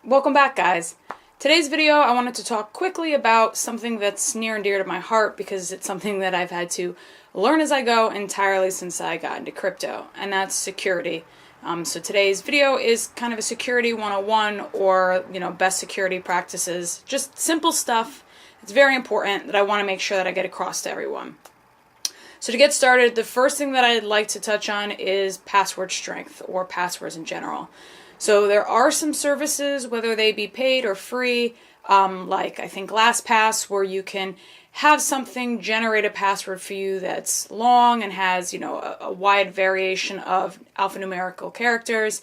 Welcome back, guys. Today's video, I wanted to talk quickly about something that's near and dear to my heart because it's something that I've had to learn as I go entirely since I got into crypto, and that's security. So today's video is kind of a security 101 or, best security practices. Just simple stuff. It's very important that I want to make sure that I get across to everyone. So to get started, the first thing that I'd like to touch on is password strength or passwords in general. So there are some services, whether they be paid or free, like I think LastPass, where you can have something generate a password for you that's long and has, a wide variation of alphanumerical characters.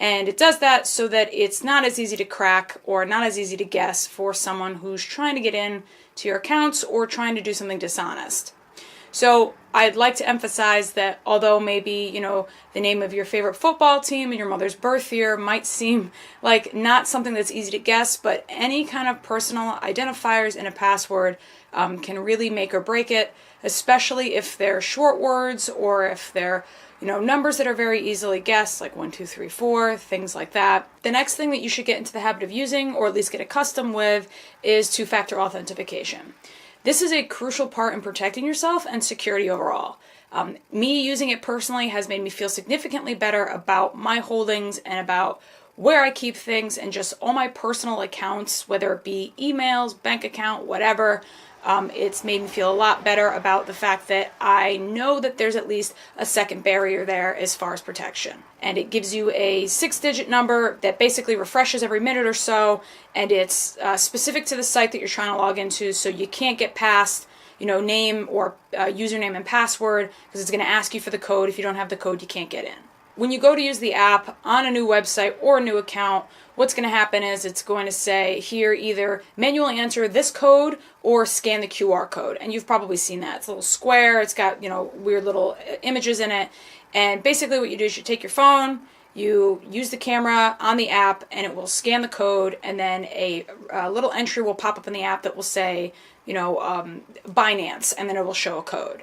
And it does that so that it's not as easy to crack or not as easy to guess for someone who's trying to get in to your accounts or trying to do something dishonest. So I'd like to emphasize that although maybe, the name of your favorite football team and your mother's birth year might seem like not something that's easy to guess, but any kind of personal identifiers in a password can really make or break it, especially if they're short words or if they're, numbers that are very easily guessed, like 1, 2, 3, 4, things like that. The next thing that you should get into the habit of using, or at least get accustomed with, is two-factor authentication. This is a crucial part in protecting yourself and security overall. Me using it personally has made me feel significantly better about my holdings and about where I keep things and just all my personal accounts, whether it be emails, bank account, whatever. It's made me feel a lot better about the fact that I know that there's at least a second barrier there as far as protection. And it gives you a 6-digit number that basically refreshes every minute or so, and it's specific to the site that you're trying to log into, so you can't get past, name or username and password, because it's going to ask you for the code. If you don't have the code, you can't get in. When you go to use the app on a new website or a new account, what's going to happen is it's going to say here either manually enter this code or scan the QR code. And you've probably seen that. It's a little square. It's got, weird little images in it. And basically what you do is you take your phone, you use the camera on the app, and it will scan the code, and then a little entry will pop up in the app that will say, Binance, and then it will show a code.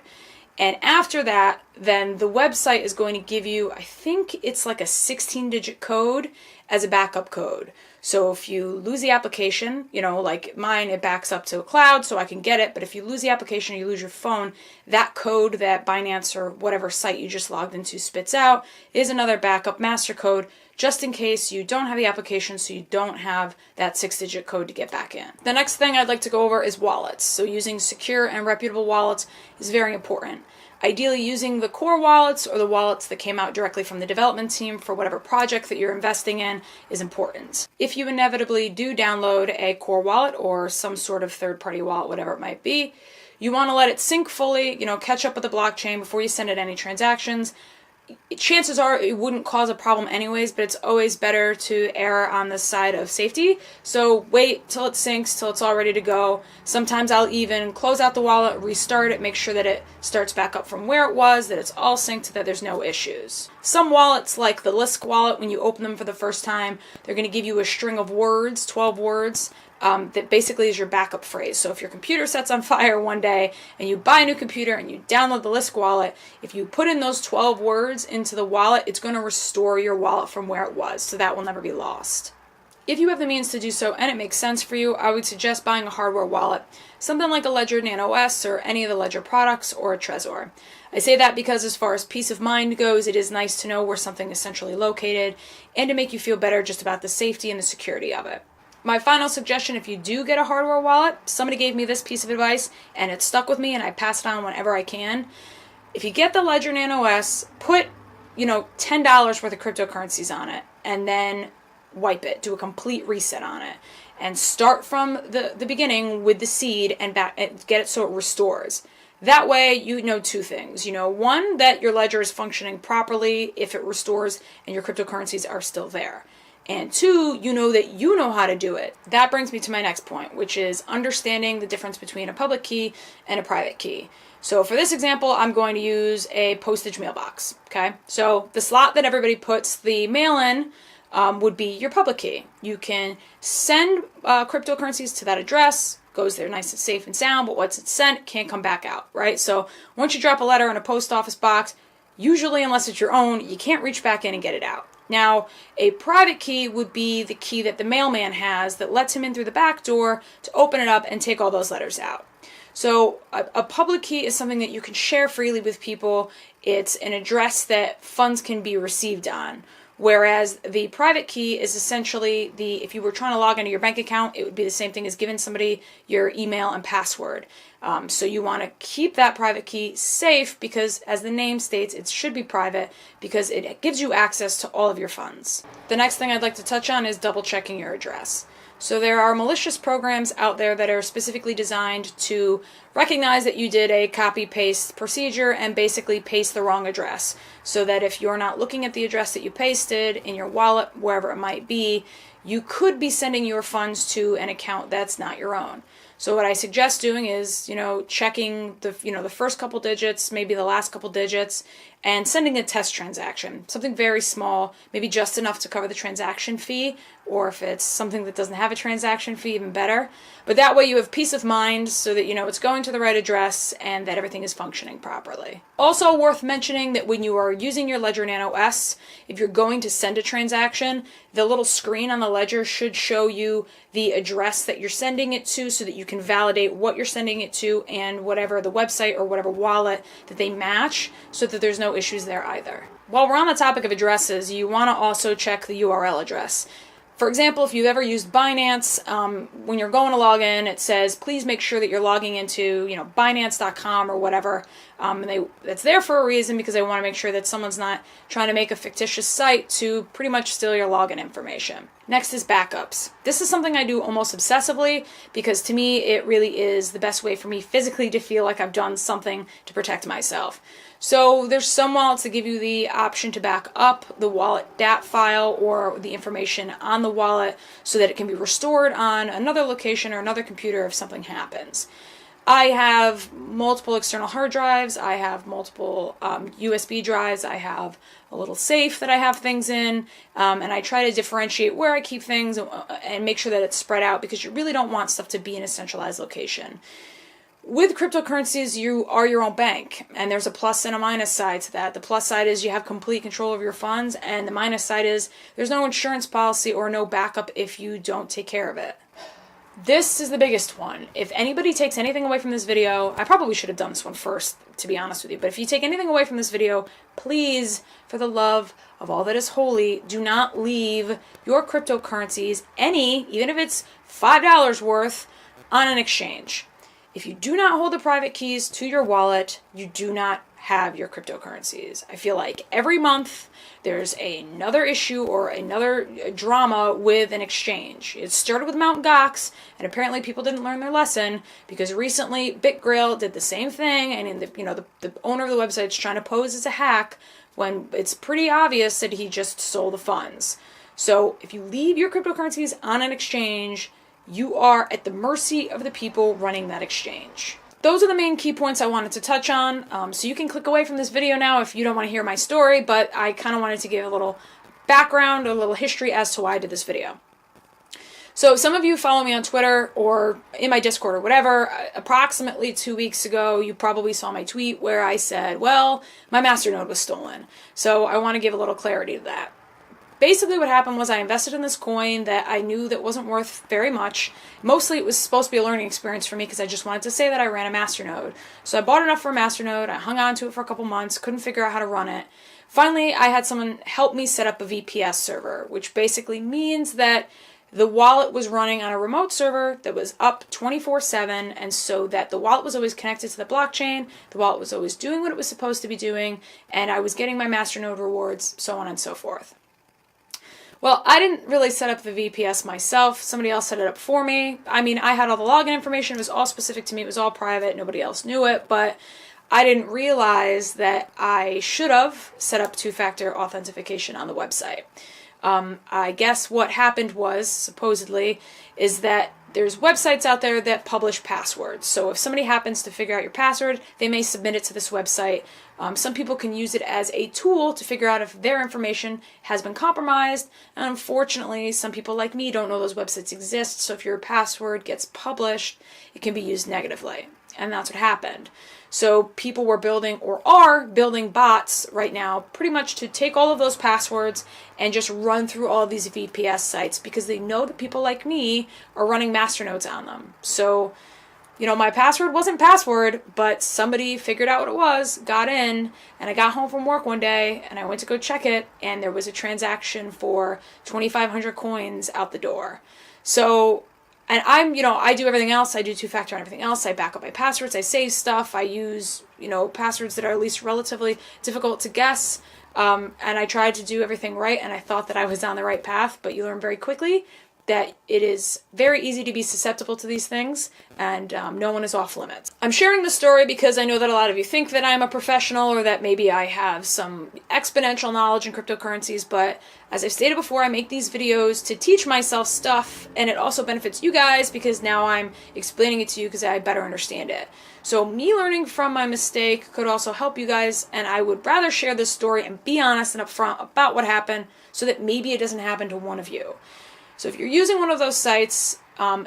And after that, then the website is going to give you, I think it's like a 16-digit code as a backup code. So if you lose the application, like mine, it backs up to a cloud so I can get it. But if you lose the application or you lose your phone, that code that Binance or whatever site you just logged into spits out is another backup master code, just in case you don't have the application, so you don't have that 6-digit code to get back in. The next thing I'd like to go over is wallets. So using secure and reputable wallets is very important. Ideally, using the core wallets or the wallets that came out directly from the development team for whatever project that you're investing in is important. If you inevitably do download a core wallet or some sort of third-party wallet, whatever it might be, you want to let it sync fully, catch up with the blockchain before you send it any transactions. Chances are it wouldn't cause a problem anyways, but it's always better to err on the side of safety. So wait till it syncs, till it's all ready to go. Sometimes I'll even close out the wallet, restart it, make sure that it starts back up from where it was, that it's all synced, that there's no issues. Some wallets, like the Lisk wallet, when you open them for the first time, they're going to give you a string of words, 12 words, that basically is your backup phrase. So if your computer sets on fire one day and you buy a new computer and you download the Lisk wallet, if you put in those 12 words into the wallet, it's going to restore your wallet from where it was, so that will never be lost. If you have the means to do so and it makes sense for you, I would suggest buying a hardware wallet, something like a Ledger Nano S or any of the Ledger products, or a Trezor. I say that because as far as peace of mind goes, it is nice to know where something is centrally located and to make you feel better just about the safety and the security of it. My final suggestion, if you do get a hardware wallet, somebody gave me this piece of advice and it stuck with me and I pass it on whenever I can. If you get the Ledger Nano S, put, $10 worth of cryptocurrencies on it and then wipe it, do a complete reset on it, and start from the beginning with the seed and get it so it restores. That way, you know two things. One, that your ledger is functioning properly if it restores and your cryptocurrencies are still there. And two, that you know how to do it. That brings me to my next point, which is understanding the difference between a public key and a private key. So for this example, I'm going to use a postage mailbox, okay? So the slot that everybody puts the mail in would be your public key. You can send cryptocurrencies to that address, goes there nice and safe and sound, but once it's sent, can't come back out, right? So once you drop a letter in a post office box, usually, unless it's your own, you can't reach back in and get it out. Now, a private key would be the key that the mailman has that lets him in through the back door to open it up and take all those letters out. So a public key is something that you can share freely with people. It's an address that funds can be received on. Whereas the private key is essentially if you were trying to log into your bank account, it would be the same thing as giving somebody your email and password. So you want to keep that private key safe because, as the name states, it should be private because it gives you access to all of your funds. The next thing I'd like to touch on is double checking your address. So there are malicious programs out there that are specifically designed to recognize that you did a copy-paste procedure and basically paste the wrong address, so that if you're not looking at the address that you pasted in your wallet, wherever it might be, you could be sending your funds to an account that's not your own. So what I suggest doing is, checking the first couple digits, maybe the last couple digits, and sending a test transaction, something very small, maybe just enough to cover the transaction fee, or if it's something that doesn't have a transaction fee, even better. But that way you have peace of mind so that you know it's going to the right address and that everything is functioning properly. Also worth mentioning that when you are using your Ledger Nano S, if you're going to send a transaction, the little screen on the Ledger should show you the address that you're sending it to so that you can validate what you're sending it to and whatever the website or whatever wallet that they match, so that there's no issues there either. While we're on the topic of addresses, you want to also check the URL address. For example, if you've ever used Binance, when you're going to log in, it says, please make sure that you're logging into, Binance.com or whatever. That's there for a reason, because they want to make sure that someone's not trying to make a fictitious site to pretty much steal your login information. Next is backups. This is something I do almost obsessively, because to me, it really is the best way for me physically to feel like I've done something to protect myself. So there's some wallets that give you the option to back up the wallet DAT file or the information on the wallet so that it can be restored on another location or another computer if something happens. I have multiple external hard drives, I have multiple USB drives, I have a little safe that I have things in, and I try to differentiate where I keep things and make sure that it's spread out, because you really don't want stuff to be in a centralized location. With cryptocurrencies, you are your own bank, and there's a plus and a minus side to that. The plus side is you have complete control of your funds, and the minus side is there's no insurance policy or no backup if you don't take care of it. This is the biggest one. If anybody takes anything away from this video, I probably should have done this one first, to be honest with you, but if you take anything away from this video, please, for the love of all that is holy, do not leave your cryptocurrencies, even if it's $5 worth, on an exchange. If you do not hold the private keys to your wallet, you do not have your cryptocurrencies. I feel like every month there's another issue or another drama with an exchange. It started with Mt. Gox, and apparently people didn't learn their lesson, because recently BitGrail did the same thing, and the owner of the website is trying to pose as a hack when it's pretty obvious that he just sold the funds. So if you leave your cryptocurrencies on an exchange, you are at the mercy of the people running that exchange. Those are the main key points I wanted to touch on. So you can click away from this video now if you don't want to hear my story, but I kind of wanted to give a little background, a little history as to why I did this video. So some of you follow me on Twitter or in my Discord or whatever. Approximately 2 weeks ago, you probably saw my tweet where I said, well, my masternode was stolen. So I want to give a little clarity to that. Basically what happened was I invested in this coin that I knew that wasn't worth very much. Mostly it was supposed to be a learning experience for me because I just wanted to say that I ran a masternode. So I bought enough for a masternode, I hung on to it for a couple months, couldn't figure out how to run it. Finally, I had someone help me set up a VPS server, which basically means that the wallet was running on a remote server that was up 24/7, and so that the wallet was always connected to the blockchain, the wallet was always doing what it was supposed to be doing, and I was getting my masternode rewards, so on and so forth. Well, I didn't really set up the VPS myself. Somebody else set it up for me. I mean, I had all the login information. It was all specific to me. It was all private. Nobody else knew it. But I didn't realize that I should have set up two-factor authentication on the website. I guess what happened was, supposedly, is that there's websites out there that publish passwords. So if somebody happens to figure out your password, they may submit it to this website. Some people can use it as a tool to figure out if their information has been compromised. And unfortunately, some people like me don't know those websites exist. So if your password gets published, it can be used negatively. And that's what happened. So people were building, or are building, bots right now pretty much to take all of those passwords and just run through all of these VPS sites because they know that people like me are running masternodes on them. So, you know, my password wasn't password, but somebody figured out what it was, got in, and I got home from work one day and I went to go check it, and there was a transaction for 2,500 coins out the door. So, and I'm, you know, I do everything else. I do two-factor and everything else. I back up my passwords. I save stuff. I use, you know, passwords that are at least relatively difficult to guess. And I tried to do everything right, and I thought that I was on the right path, but you learn very quickly that it is very easy to be susceptible to these things, and no one is off limits. I'm sharing this story because I know that a lot of you think that I'm a professional or that maybe I have some exponential knowledge in cryptocurrencies, but as I've stated before, I make these videos to teach myself stuff, and it also benefits you guys because now I'm explaining it to you because I better understand it. So me learning from my mistake could also help you guys, and I would rather share this story and be honest and upfront about what happened so that maybe it doesn't happen to one of you. So if you're using one of those sites,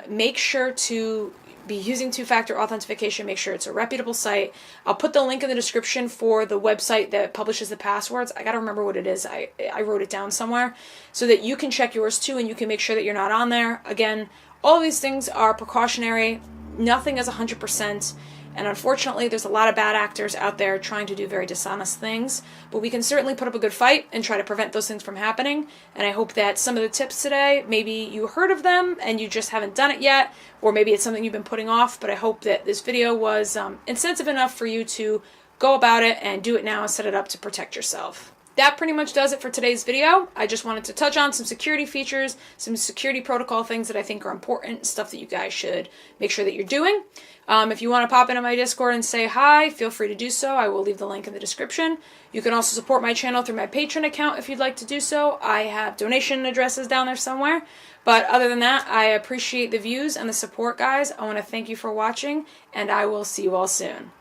make sure to be using two-factor authentication. Make sure it's a reputable site. I'll put the link in the description for the website that publishes the passwords. I gotta remember what it is. I wrote it down somewhere so that you can check yours too and you can make sure that you're not on there. Again, all these things are precautionary. Nothing is 100%. And unfortunately, there's a lot of bad actors out there trying to do very dishonest things. But we can certainly put up a good fight and try to prevent those things from happening. And I hope that some of the tips today, maybe you heard of them and you just haven't done it yet, or maybe it's something you've been putting off. But I hope that this video was incentive enough for you to go about it and do it now and set it up to protect yourself. That pretty much does it for today's video. I just wanted to touch on some security features, some security protocol things that I think are important, stuff that you guys should make sure that you're doing. If you want to pop into my Discord and say hi, feel free to do so. I will leave the link in the description. You can also support my channel through my Patreon account if you'd like to do so. I have donation addresses down there somewhere. But other than that, I appreciate the views and the support, guys. I want to thank you for watching, and I will see you all soon.